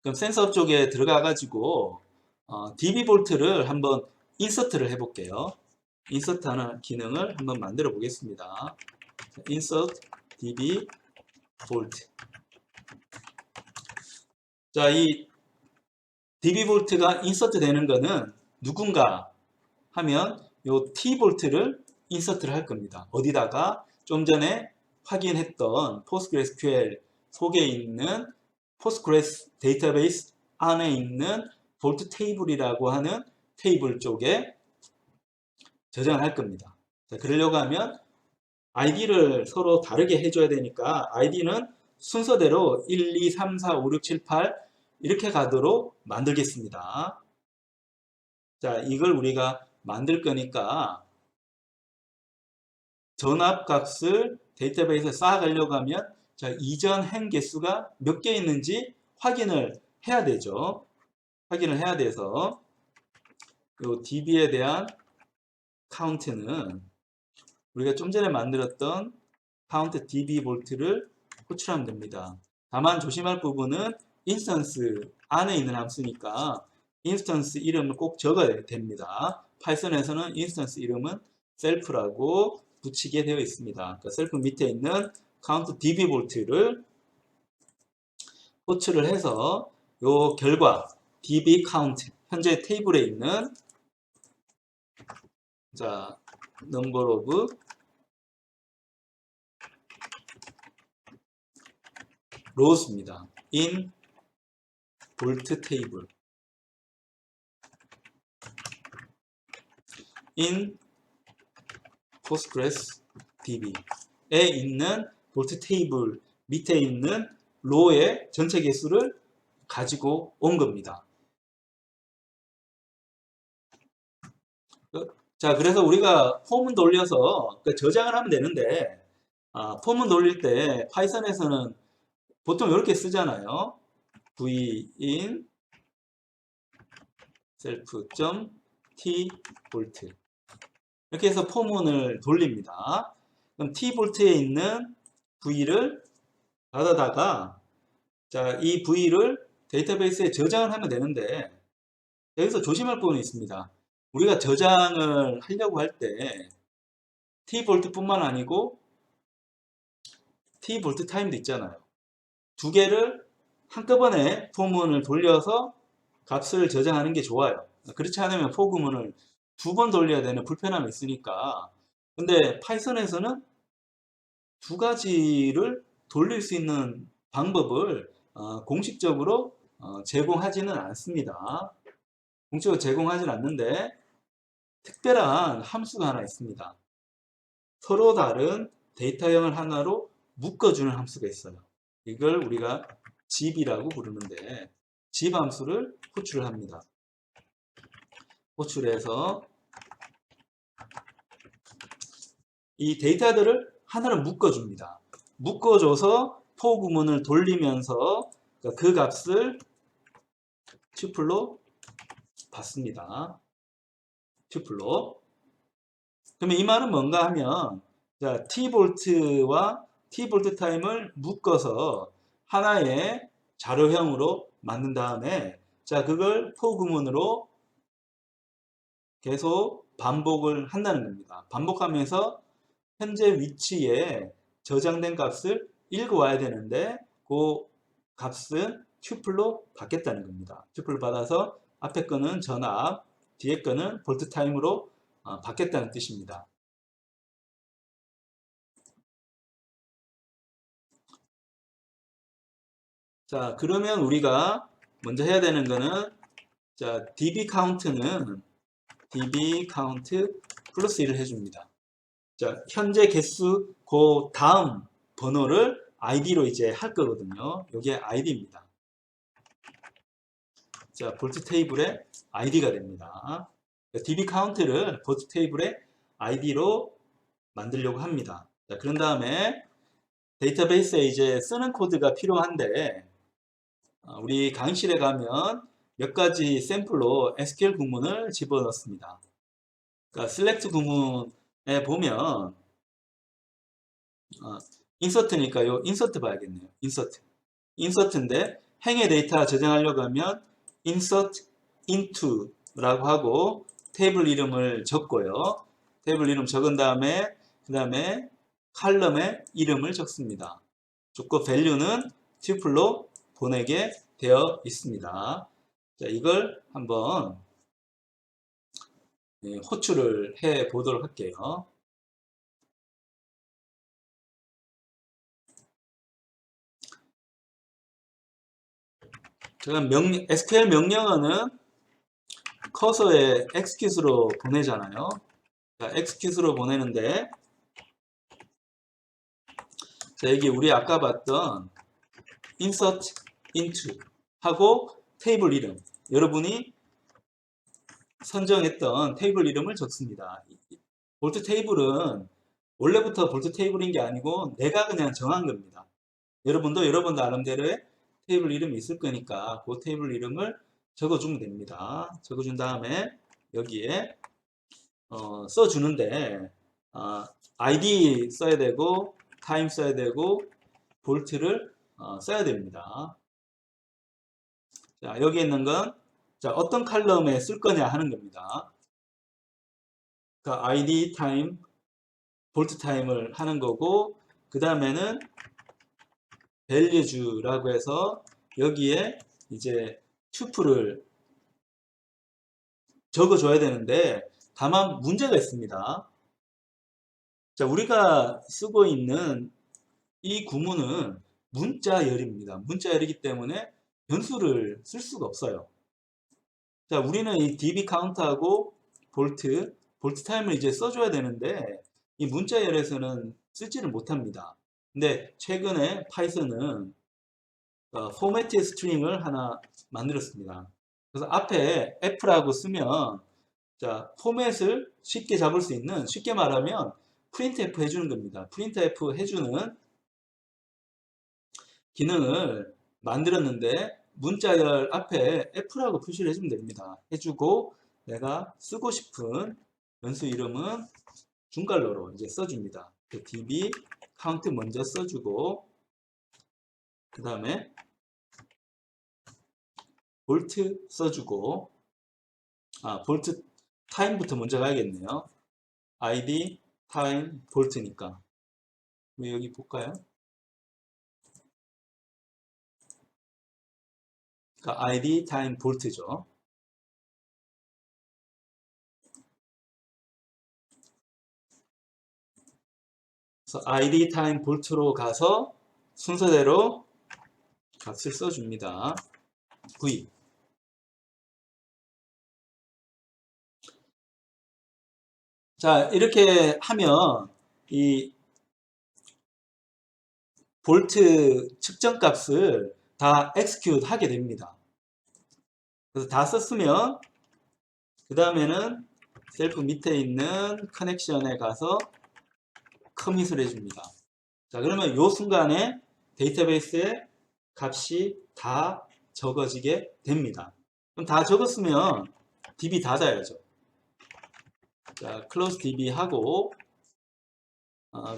그럼 센서 쪽에 들어가 가지고 DB 볼트를 한번 인서트를 해볼게요. 인서트 하는 기능을 한번 만들어 보겠습니다. insert DB 볼트. 자, 이 DB 볼트가 인서트 되는 거는 누군가 하면 요 T 볼트를 인서트를 할 겁니다. 어디다가 좀 전에 확인했던 PostgreSQL 속에 있는 포스트그레스 데이터베이스 안에 있는 볼트 테이블이라고 하는 테이블 쪽에 저장을 할 겁니다. 자, 그러려고 하면 아이디를 서로 다르게 해줘야 되니까 아이디는 순서대로 1, 2, 3, 4, 5, 6, 7, 8 이렇게 가도록 만들겠습니다. 자, 이걸 우리가 만들 거니까 전압값을 데이터베이스에 쌓아가려고 하면 자, 이전 행 개수가 몇 개 있는지 확인을 해야 되죠. 확인을 해야 돼서 이 DB에 대한 카운트는 우리가 좀 전에 만들었던 카운트 DB 볼트를 호출하면 됩니다. 다만 조심할 부분은 인스턴스 안에 있는 함수니까 인스턴스 이름을 꼭 적어야 됩니다. 파이썬에서는 인스턴스 이름은 셀프라고 붙이게 되어 있습니다. 그러니까 셀프 밑에 있는 카운트 DB 볼트를 호출을 해서 요 결과 DB 카운트 현재 테이블에 있는 자 number of rows입니다. in 볼트 테이블 in Postgres DB에 있는 볼트 테이블 밑에 있는 로의 전체 개수를 가지고 온 겁니다. 자, 그래서 우리가 폼은 돌려서 저장을 하면 되는데 폼은 돌릴 때 파이썬에서는 보통 이렇게 쓰잖아요. v-in self.t 볼트 이렇게 해서 폼을 돌립니다. 그럼 t 볼트에 있는 v를 받아다가 자, 이 v를 데이터베이스에 저장을 하면 되는데 여기서 조심할 부분이 있습니다. 우리가 저장을 하려고 할 때 t 볼트뿐만 아니고 t 볼트 타임도 있잖아요. 두 개를 한꺼번에 포문을 돌려서 값을 저장하는 게 좋아요. 그렇지 않으면 포구문을 두 번 돌려야 되는 불편함이 있으니까. 근데 파이썬에서는 두 가지를 돌릴 수 있는 방법을 공식적으로 제공하지는 않습니다. 공식적으로 제공하지는 않는데 특별한 함수가 하나 있습니다. 서로 다른 데이터형을 하나로 묶어주는 함수가 있어요. 이걸 우리가 zip이라고 부르는데 zip 함수를 호출을 합니다. 호출해서 이 데이터들을 하나로 묶어줍니다. 묶어줘서 for 구문을 돌리면서 그 값을 튜플로 받습니다. 튜플로. 그러면 이 말은 뭔가 하면 자, t볼트와 t볼트 타임을 묶어서 하나의 자료형으로 만든 다음에 자, 그걸 for 구문으로 계속 반복을 한다는 겁니다. 반복하면서 현재 위치에 저장된 값을 읽어와야 되는데 그 값은 튜플로 받겠다는 겁니다. 튜플을 받아서 앞에 거는 전압, 뒤에 거는 볼트 타임으로 받겠다는 뜻입니다. 자, 그러면 우리가 먼저 해야 되는 거는 자, db 카운트는 db 카운트 플러스 1을 해줍니다. 자, 현재 개수 그 다음 번호를 id로 이제 할 거거든요. 이게 id입니다. 자, 볼트 테이블의 id가 됩니다. db 카운트를 볼트 테이블의 id로 만들려고 합니다. 자, 그런 다음에 데이터베이스에 이제 쓰는 코드가 필요한데 우리 강의실에 가면 몇 가지 샘플로 SQL 구문을 집어넣습니다. 그러니까 select 구문에 보면 인서트니까 요 인서트 봐야겠네요. 인서트인데 행의 데이터 저장하려고 하면 insert into 라고 하고 테이블 이름을 적고요. 테이블 이름 적은 다음에 그 다음에 칼럼의 이름을 적습니다. 적고 value는 튜플로 보내게 되어 있습니다. 자, 이걸 한번 호출을 해 보도록 할게요. 제가 SQL 명령어는 커서에 execute로 보내잖아요. 자, execute로 보내는데, 자, 여기 우리 아까 봤던 insert into 하고 테이블 이름, 여러분이 선정했던 테이블 이름을 적습니다. 볼트 테이블은 원래부터 볼트 테이블인 게 아니고 내가 그냥 정한 겁니다. 여러분도 나름대로의 테이블 이름이 있을 거니까 그 테이블 이름을 적어주면 됩니다. 적어준 다음에 여기에 써주는데 ID 써야 되고 타임 써야 되고 볼트를 써야 됩니다. 자, 여기 있는 건 자, 어떤 칼럼에 쓸 거냐 하는 겁니다. 그러니까 ID 타임, 볼트 타임을 하는 거고 그 다음에는 value라고 해서 여기에 이제 튜플을 적어줘야 되는데 다만 문제가 있습니다. 자, 우리가 쓰고 있는 이 구문은 문자열입니다. 문자열이기 때문에 변수를 쓸 수가 없어요. 자, 우리는 이 db 카운트하고 볼트 타임을 이제 써줘야 되는데 이 문자열에서는 쓰지를 못합니다. 근데 최근에 파이썬은 포매트 스트링을 하나 만들었습니다. 그래서 앞에 f라고 쓰면 자, 포맷을 쉽게 잡을 수 있는, 쉽게 말하면 printf 해주는 겁니다. printf 해주는 기능을 만들었는데 문자열 앞에 f라고 표시를 해주면 됩니다. 해주고 내가 쓰고 싶은 변수 이름은 중괄호로 이제 써줍니다. db count 먼저 써주고 그 다음에 볼트 써주고 볼트 타임부터 먼저 가야겠네요. id 타임 볼트니까 여기 볼까요? 그러니까 id 타임 볼트죠. 그래서 id 타임 볼트로 가서 순서대로 값을 써줍니다. v. 자, 이렇게 하면 이 볼트 측정 값을 다 execute 하게 됩니다. 그래서 다 썼으면 그 다음에는 셀프 밑에 있는 커넥션에 가서 커밋을 해줍니다. 자, 그러면 이 순간에 데이터베이스에 값이 다 적어지게 됩니다. 그럼 다 적었으면 db 닫아야죠. 자, close db 하고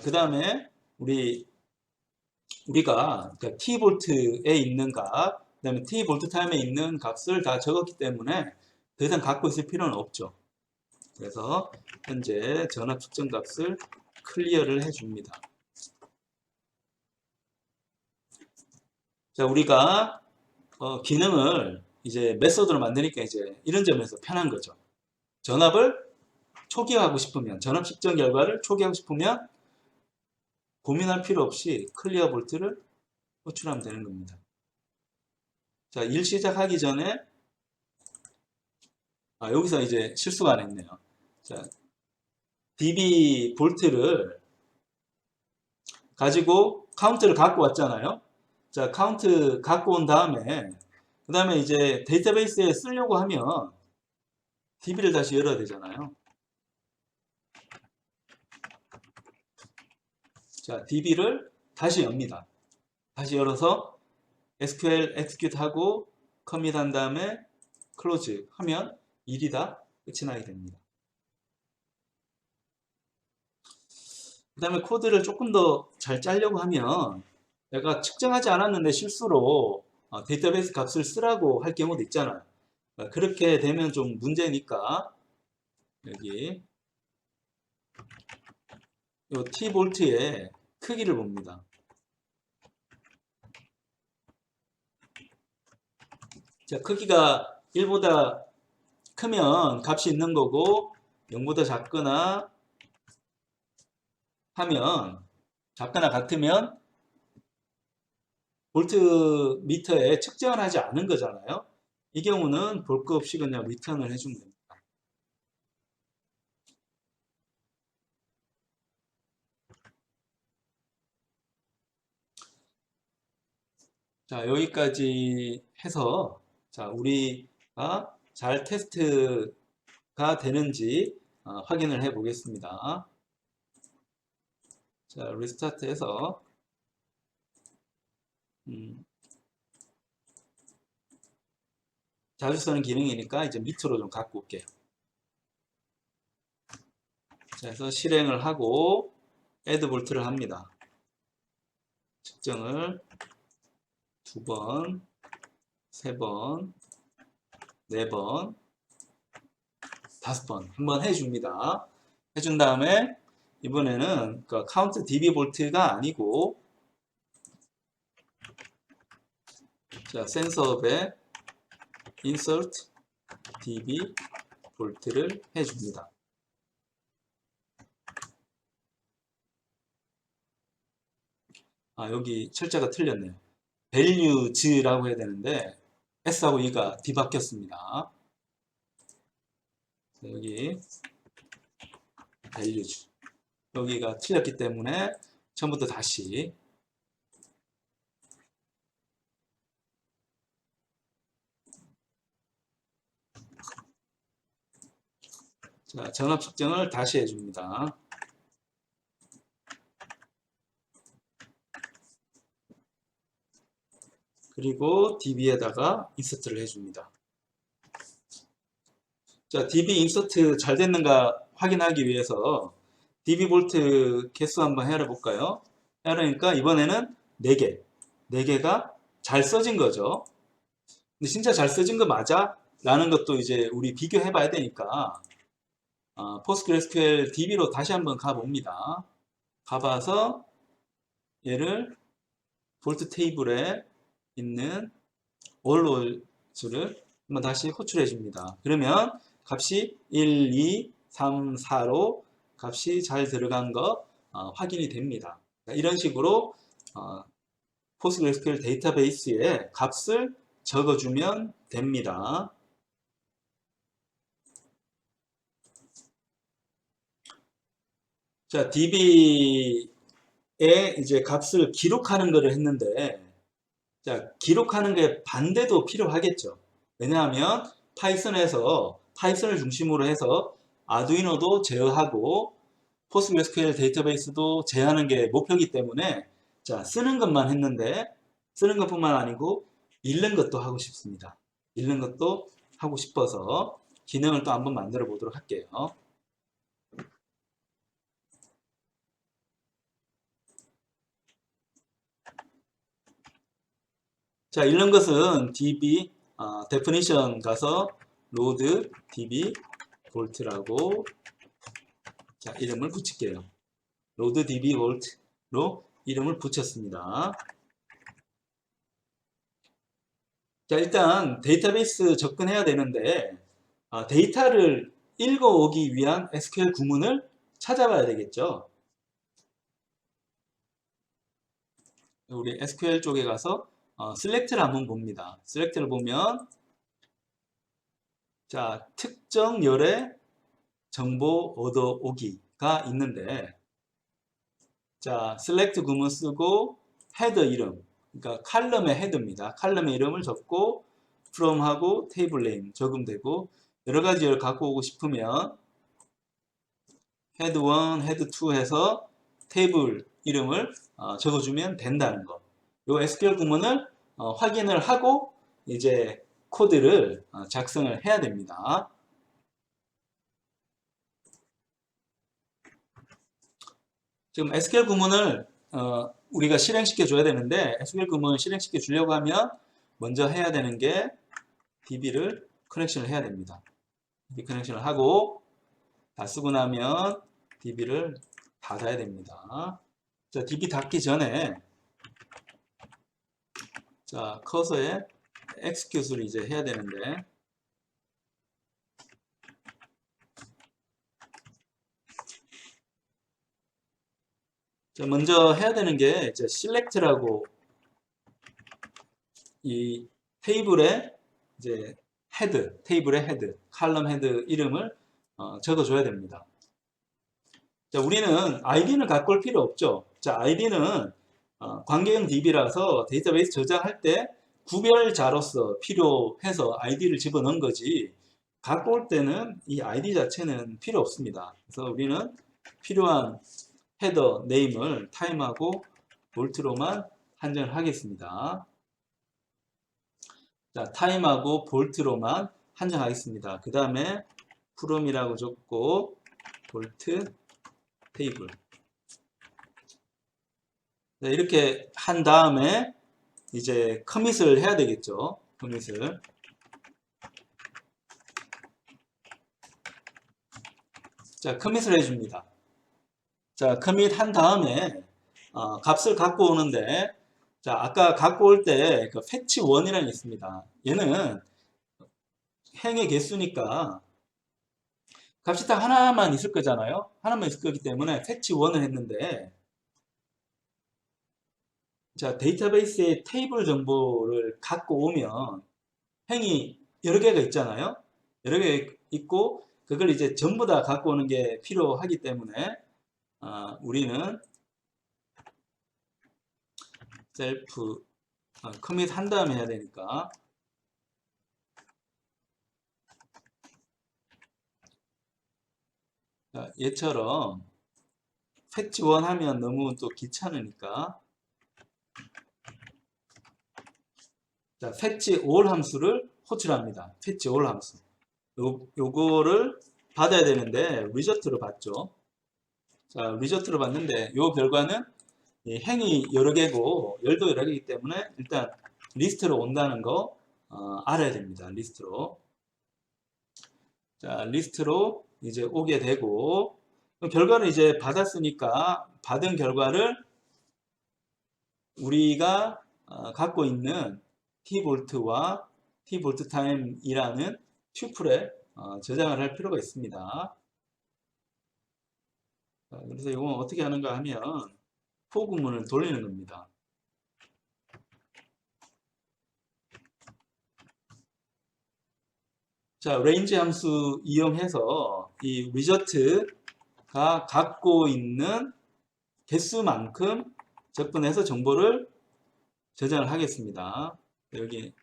그 다음에 우리가 그러니까 t볼트에 있는 값, 그 다음에 t볼트 타임에 있는 값을 다 적었기 때문에 더 이상 갖고 있을 필요는 없죠. 그래서 현재 전압 측정 값을 클리어를 해줍니다. 자, 우리가 기능을 이제 메소드로 만드니까 이제 이런 점에서 편한 거죠. 전압을 초기화하고 싶으면, 전압 측정 결과를 초기화하고 싶으면 고민할 필요 없이 클리어 볼트를 호출하면 되는 겁니다. 자, 일 시작하기 전에 여기서 이제 실수가 하나 있네요. 자, db 볼트를 가지고 카운트를 갖고 왔잖아요. 자, 카운트 갖고 온 다음에 그 다음에 이제 데이터베이스에 쓰려고 하면 db를 다시 열어야 되잖아요. 자, db를 다시 엽니다. 다시 열어서 SQL execute 하고 commit 한 다음에 close 하면 일이 다 끝이 나게 됩니다. 그 다음에 코드를 조금 더 잘 짜려고 하면 내가 측정하지 않았는데 실수로 데이터베이스 값을 쓰라고 할 경우도 있잖아요. 그렇게 되면 좀 문제니까 여기 이 T볼트의 크기를 봅니다. 자, 크기가 1보다 크면 값이 있는 거고 0보다 작거나 같으면 볼트 미터에 측정을 하지 않은 거잖아요. 이 경우는 볼 거 없이 그냥 리턴을 해주면 됩니다. 자, 여기까지 해서 자, 우리가 잘 테스트가 되는지 확인을 해 보겠습니다. 자, 리스타트해서 자주 쓰는 기능이니까 이제 밑으로 좀 갖고 올게요. 자, 그래서 실행을 하고 add 볼트를 합니다. 측정을 2번, 3번, 4번, 5번 한번 해줍니다. 해준 다음에 이번에는 그 count db 볼트가 아니고 자, 센서업에 insert db 볼트를 해줍니다. 여기 철자가 틀렸네요. values라고 해야 되는데 s하고 e가 뒤바뀌었습니다. 여기 values 여기가 틀렸기 때문에 처음부터 다시 자, 전압 측정을 다시 해줍니다. 그리고 db에다가 인서트를 해줍니다. 자, db 인서트 잘 됐는가 확인하기 위해서 db 볼트 개수 한번 헤아려 볼까요? 헤아르니까 이번에는 4개. 4개가 잘 써진 거죠. 근데 진짜 잘 써진 거 맞아? 라는 것도 이제 우리 비교해 봐야 되니까 PostgreSQL DB로 다시 한번 가봅니다. 가봐서 얘를 볼트 테이블에 있는 all rols를 한번 다시 호출해 줍니다. 그러면 값이 1, 2, 3, 4로 값이 잘 들어간 거 확인이 됩니다. 이런 식으로 PostgreSQL 데이터베이스에 값을 적어주면 됩니다. 자, DB에 이제 값을 기록하는 것을 했는데, 자, 기록하는 게 반대도 필요하겠죠. 왜냐하면 파이썬을 중심으로 해서 아두이노도 제어하고 PostgreSQL 데이터베이스도 제어하는 게 목표이기 때문에 자, 쓰는 것만 했는데 쓰는 것뿐만 아니고 읽는 것도 하고 싶습니다. 읽는 것도 하고 싶어서 기능을 또 한번 만들어 보도록 할게요. 자, 읽는 것은 db definition 가서 load db 볼트라고 자, 이름을 붙일게요. load db 볼트로 이름을 붙였습니다. 자, 일단 데이터베이스 접근해야 되는데 데이터를 읽어오기 위한 SQL 구문을 찾아봐야 되겠죠. 우리 SQL 쪽에 가서 select를 한번 봅니다. select를 보면 자, 특정 열의 정보 얻어오기가 있는데 자, select 구문 쓰고 헤더 이름 그러니까 칼럼의 헤더입니다. 칼럼의 이름을 적고 from하고 table name 적으면 되고 여러 가지를 갖고 오고 싶으면 head 1, head 2 해서 테이블 이름을 적어주면 된다는 거. 요 SQL 구문을 확인을 하고 이제 코드를 작성을 해야 됩니다. 지금 SQL 구문을 우리가 실행시켜 줘야 되는데 SQL 구문을 실행시켜 주려고 하면 먼저 해야 되는 게 db를 커넥션을 해야 됩니다. db 커넥션을 하고 다 쓰고 나면 db를 닫아야 됩니다. 자, db 닫기 전에 자, 커서에 execute를 이제 해야 되는데 자, 먼저 해야 되는 게 이제 select라고 이 테이블에 이제 헤드, 테이블의 헤드, 칼럼 헤드 이름을 적어줘야 됩니다. 자, 우리는 아이디는 갖고 올 필요 없죠. 자, 아이디는 관계형 DB라서 데이터베이스 저장할 때 구별자로서 필요해서 아이디를 집어넣은 거지 갖고 올 때는 이 아이디 자체는 필요 없습니다. 그래서 우리는 필요한 헤더 네임을 타임하고 볼트로만 한정을 하겠습니다. 자, 타임하고 볼트로만 한정하겠습니다. 그 다음에 from이라고 적고 볼트 테이블. 자, 이렇게 한 다음에 이제 커밋을 해야 되겠죠. 커밋을. 자, 커밋을 해줍니다. 자, 커밋 한 다음에 값을 갖고 오는데 자, 아까 갖고 올 때 그 fetch 1이라는 게 있습니다. 얘는 행의 개수니까 값이 딱 하나만 있을 거잖아요. 하나만 있을 거기 때문에 fetch 1을 했는데 자, 데이터베이스에 테이블 정보를 갖고 오면 행이 여러 개가 있잖아요. 여러 개 있고 그걸 이제 전부 다 갖고 오는 게 필요하기 때문에 우리는 셀프 커밋 한 다음에 해야 되니까 자, 얘처럼 fetch 1 하면 너무 또 귀찮으니까 자, fetch all 함수를 호출합니다. fetch all 함수. 요거를 받아야 되는데 리저트로 받죠. 자, 리저트로 받는데 요 결과는 행이 여러 개고 열도 여러 개이기 때문에 일단 리스트로 온다는 거 알아야 됩니다. 리스트로. 자, 리스트로 이제 오게 되고 결과를 이제 받았으니까 받은 결과를 우리가 갖고 있는 t볼트와 t볼트 타임이라는 튜플에 저장을 할 필요가 있습니다. 그래서 이건 어떻게 하는가 하면 for 구문을 돌리는 겁니다. 자, range 함수 이용해서 이 리저트가 갖고 있는 개수만큼 적분해서 정보를 저장을 하겠습니다. 여기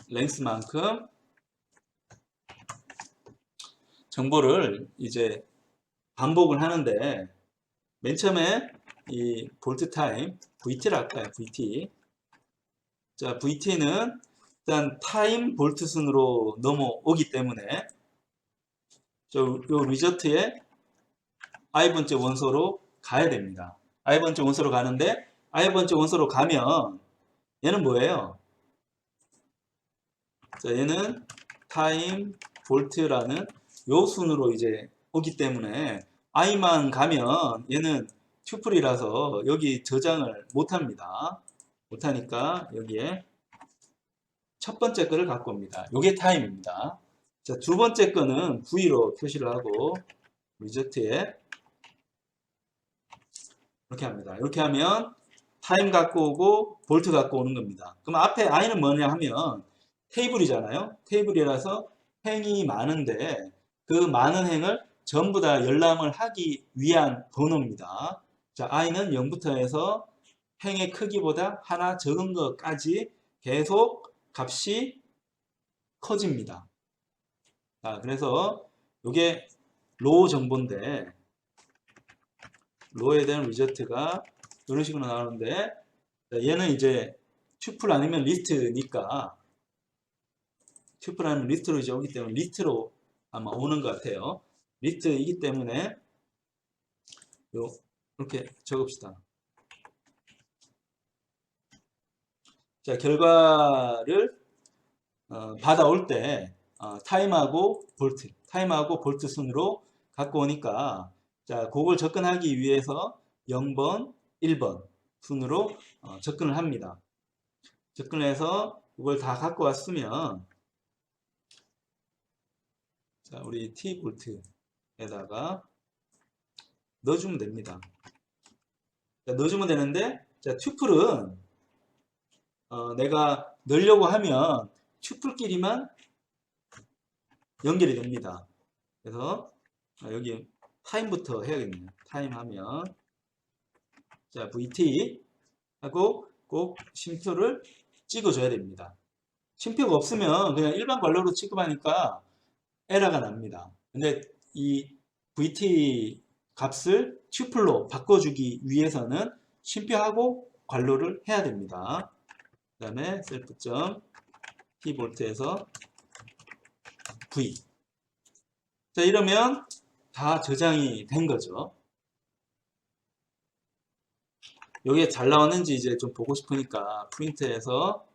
length만큼 정보를 이제 반복을 하는데 맨 처음에 이 볼트 타임 VT를 할까요? VT. 자, VT는 일단 타임 볼트 순으로 넘어오기 때문에 요 리저트에 i번째 원소로 가야 됩니다. i번째 원소로 가는데 i번째 원소로 가면 얘는 뭐예요? 자, 얘는 타임 볼트라는 요 순으로 이제 오기 때문에 i만 가면 얘는 튜플이라서 여기 저장을 못합니다. 못하니까 여기에 첫 번째 거를 갖고 옵니다. 요게 타임입니다. 자, 두 번째 거는 V로 표시를 하고 리저트에 이렇게 합니다. 이렇게 하면 타임 갖고 오고 볼트 갖고 오는 겁니다. 그럼 앞에 i는 뭐냐 하면 테이블이잖아요. 테이블이라서 행이 많은데 그 많은 행을 전부 다 열람을 하기 위한 번호입니다. 자, i는 0부터 해서 행의 크기보다 하나 적은 것까지 계속 값이 커집니다. 자, 그래서 이게 로우 정보인데 로우에 대한 리저트가 이런 식으로 나오는데 얘는 이제 튜플 아니면 리스트니까 튜플 아니면 리스트로 이제 오기 때문에 리스트로 아마 오는 것 같아요. 리스트이기 때문에 이렇게 적읍시다. 자, 결과를 받아올 때 타임하고 볼트 순으로 갖고 오니까 자, 그걸 접근하기 위해서 0번, 1번 순으로 접근을 합니다. 접근해서 그걸 다 갖고 왔으면 자, 우리 T 볼트에다가 넣어주면 됩니다. 자, 넣어주면 되는데 자, 튜플은 내가 넣으려고 하면 튜플끼리만 연결이 됩니다. 그래서 여기 타임부터 해야겠네요. 타임 하면 자, VT 하고 꼭 쉼표를 찍어줘야 됩니다. 쉼표가 없으면 그냥 일반 관로로 취급하니까 에러가 납니다. 근데 이 VT 값을 튜플로 바꿔주기 위해서는 쉼표하고 관로를 해야 됩니다. 그 다음에 셀프.t볼t에서 V. 자, 이러면 다 저장이 된 거죠. 여기에 잘 나왔는지 이제 좀 보고 싶으니까 프린트해서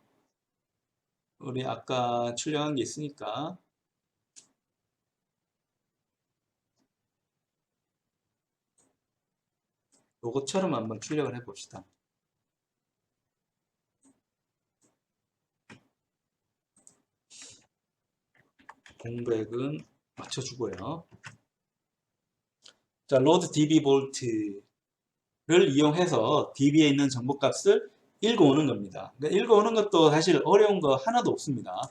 우리 아까 출력한 게 있으니까 요것처럼 한번 출력을 해 봅시다. 공백은 맞춰주고요. 자, load db 볼트를 이용해서 db에 있는 정보값을 읽어오는 겁니다. 그러니까 읽어오는 것도 사실 어려운 거 하나도 없습니다.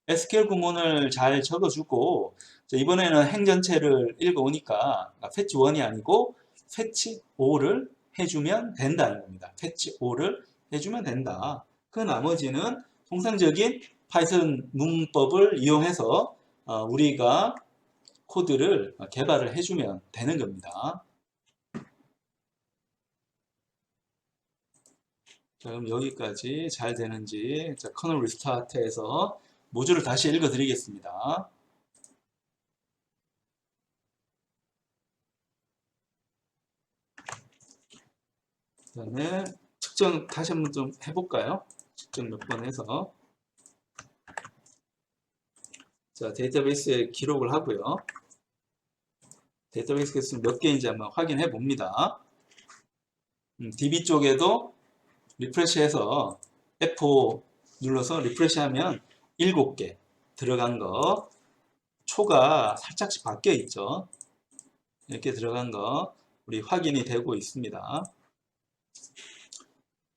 SQL 구문을 잘 적어주고 이번에는 행 전체를 읽어오니까 fetch 1이 아니고 fetch 5를 해주면 된다 이겁니다. fetch 5를 해주면 된다. 그 나머지는 통상적인 파이썬 문법을 이용해서 우리가 코드를 개발을 해주면 되는 겁니다. 자, 그럼 여기까지 잘 되는지 자, 커널 리스타트해서 모듈을 다시 읽어 드리겠습니다. 그 다음에 측정 다시 한번 좀 해볼까요? 측정 몇 번 해서 자, 데이터베이스에 기록을 하고요. 데이터베이스 개수 몇 개인지 한번 확인해 봅니다. DB 쪽에도 리프레시해서 F5 눌러서 리프레시하면 7개 들어간 거 초가 살짝씩 바뀌어 있죠. 이렇게 들어간 거 우리 확인이 되고 있습니다.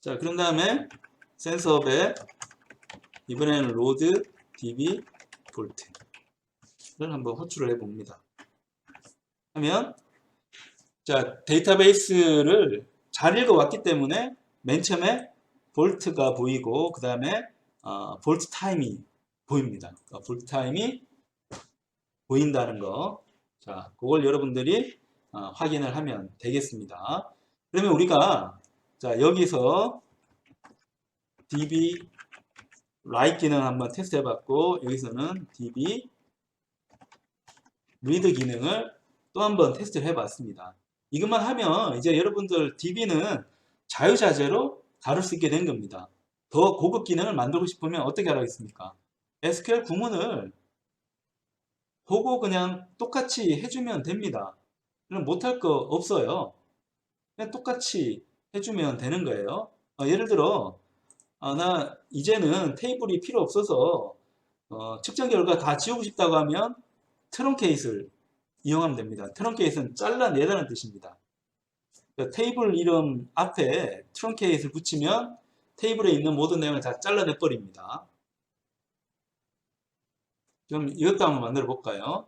자, 그런 다음에 센서업에 이번에는 로드 db 볼트를 한번 호출을 해 봅니다. 하면 자, 데이터베이스를 잘 읽어왔기 때문에 맨 처음에 볼트가 보이고 그 다음에 볼트 타임이 보입니다. 볼트 타임이 보인다는 거. 자, 그걸 여러분들이 확인을 하면 되겠습니다. 그러면 우리가 자, 여기서 db write 기능 한번 테스트 해봤고 여기서는 db read 기능을 또 한번 테스트를 해봤습니다. 이것만 하면 이제 여러분들 db는 자유자재로 다룰 수 있게 된 겁니다. 더 고급 기능을 만들고 싶으면 어떻게 하라겠습니까? SQL 구문을 보고 그냥 똑같이 해주면 됩니다. 그럼 못할 거 없어요. 그냥 똑같이 해주면 되는 거예요. 예를 들어 나 이제는 테이블이 필요 없어서 측정 결과 다 지우고 싶다고 하면 트렁케이트를 이용하면 됩니다. 트렁케이트는 잘라내다는 뜻입니다. 그러니까 테이블 이름 앞에 트렁케이트를 붙이면 테이블에 있는 모든 내용을 다 잘라내 버립니다. 그럼 이것도 한번 만들어 볼까요?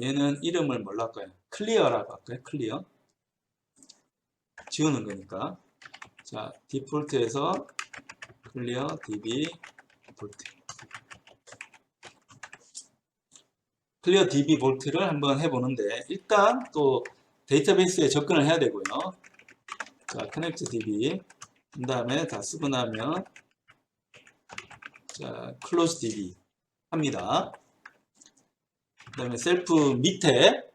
얘는 이름을 뭘로 할까요? 클리어라고 할까요? 클리어. 지우는 거니까. 자, 디폴트에서 클리어 db 볼트. 클리어 db 볼트를 한번 해보는데 일단 또 데이터베이스에 접근을 해야 되고요. 자, connect db 그 다음에 다 쓰고 나면 자, close db 합니다. 그 다음에 셀프 밑에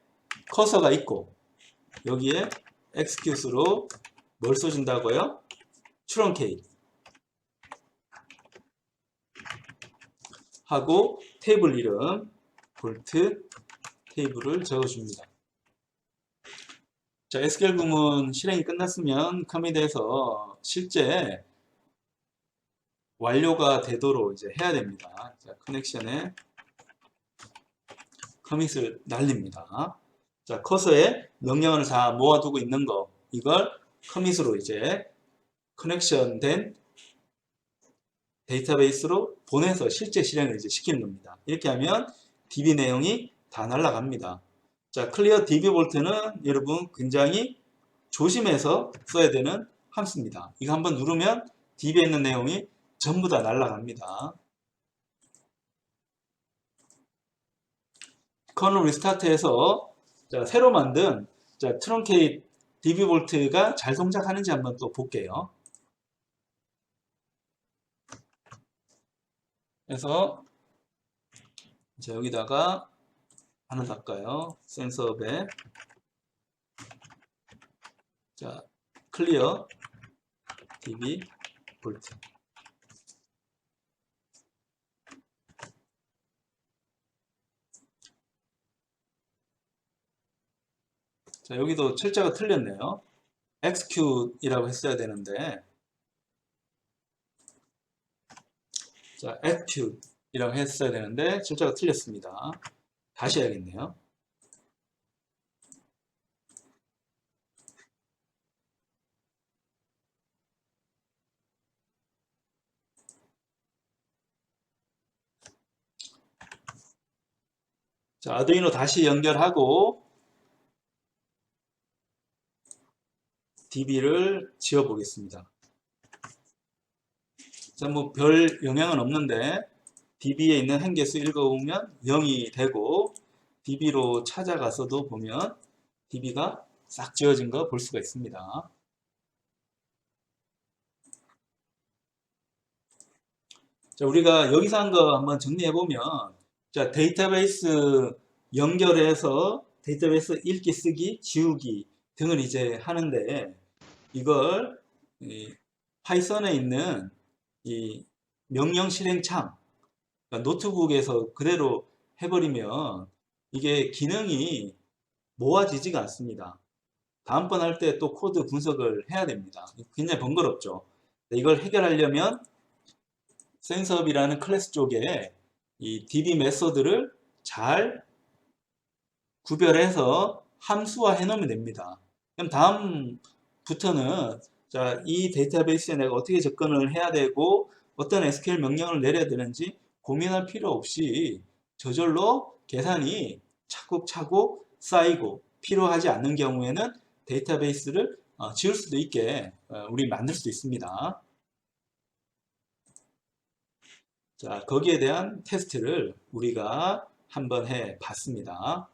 커서가 있고 여기에 execute로 뭘 써준다고요? truncate 하고 테이블 이름 볼트 테이블을 적어줍니다. 자, SQL 구문 실행이 끝났으면 커밋해서 실제 완료가 되도록 이제 해야 됩니다. 자, 커넥션에 커밋을 날립니다. 자, 커서에 명령어를 다 모아두고 있는 거, 이걸 커밋으로 이제 커넥션된 데이터베이스로 보내서 실제 실행을 이제 시키는 겁니다. 이렇게 하면 DB 내용이 다 날아갑니다. 자, 클리어 DB 볼트는 여러분 굉장히 조심해서 써야 되는 함수입니다. 이거 한번 누르면 DB에 있는 내용이 전부 다 날아갑니다. 커널 리스타트해서 새로 만든 트렁케이트 DB 볼트가 잘 동작하는지 한번 또 볼게요. 그래서 자, 여기다가 하나 닦아요. 센서업에 자, 클리어 DB 볼트. 자, 여기도 철자가 틀렸네요. execute이라고 했어야 되는데 자, execute이라고 했어야 되는데 철자가 틀렸습니다. 다시 해야겠네요. 자, 아두이노 다시 연결하고 DB를 지워 보겠습니다. 자, 뭐 별 영향은 없는데 DB에 있는 행개수 읽어보면 0이 되고 DB로 찾아가서도 보면 DB가 싹 지워진 거 볼 수가 있습니다. 자, 우리가 여기서 한 거 한번 정리해보면 자, 데이터베이스 연결해서 데이터베이스 읽기, 쓰기, 지우기 등을 이제 하는데 이걸 파이썬에 있는 이 명령 실행창 그러니까 노트북에서 그대로 해버리면 이게 기능이 모아지지가 않습니다. 다음번 할 때 또 코드 분석을 해야 됩니다. 굉장히 번거롭죠. 이걸 해결하려면 센서업이라는 클래스 쪽에 이 DB 메소드를 잘 구별해서 함수화 해 놓으면 됩니다. 그럼 다음부터는 자, 이 데이터베이스에 내가 어떻게 접근을 해야 되고 어떤 SQL 명령을 내려야 되는지 고민할 필요 없이 저절로 계산이 차곡차곡 쌓이고 필요하지 않는 경우에는 데이터베이스를 지울 수도 있게 우리 만들 수도 있습니다. 자, 거기에 대한 테스트를 우리가 한번 해 봤습니다.